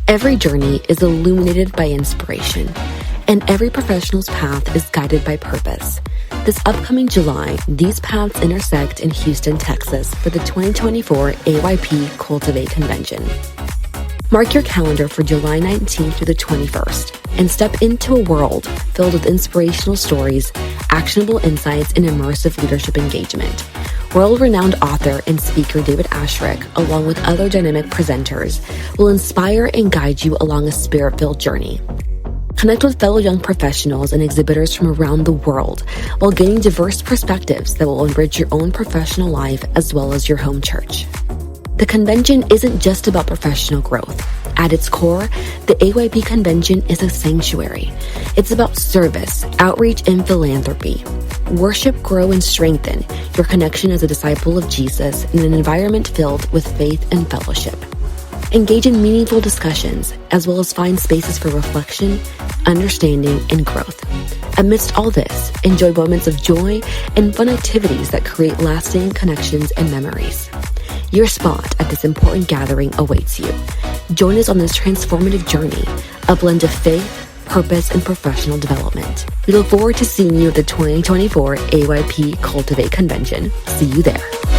Every journey is illuminated by inspiration, and every professional's path is guided by purpose. This upcoming July, these paths intersect in Houston, Texas for the 2024 AYP Cultivate Convention. Mark your calendar for July 19th through the 21st and step into a world filled with inspirational stories, actionable insights, and immersive leadership engagement. World-renowned author and speaker David Ashrick, along with other dynamic presenters, will inspire and guide you along a spirit-filled journey. Connect with fellow young professionals and exhibitors from around the world while gaining diverse perspectives that will enrich your own professional life as well as your home church. The convention isn't just about professional growth. At its core, the AYP Convention is a sanctuary. It's about service, outreach, and philanthropy. Worship, grow, and strengthen your connection as a disciple of Jesus in an environment filled with faith and fellowship. Engage in meaningful discussions, as well as find spaces for reflection, understanding, and growth. Amidst all this, enjoy moments of joy and fun activities that create lasting connections and memories. Your spot at this important gathering awaits you. Join us on this transformative journey, a blend of faith, purpose, and professional development. We look forward to seeing you at the 2024 AYP Cultivate Convention. See you there.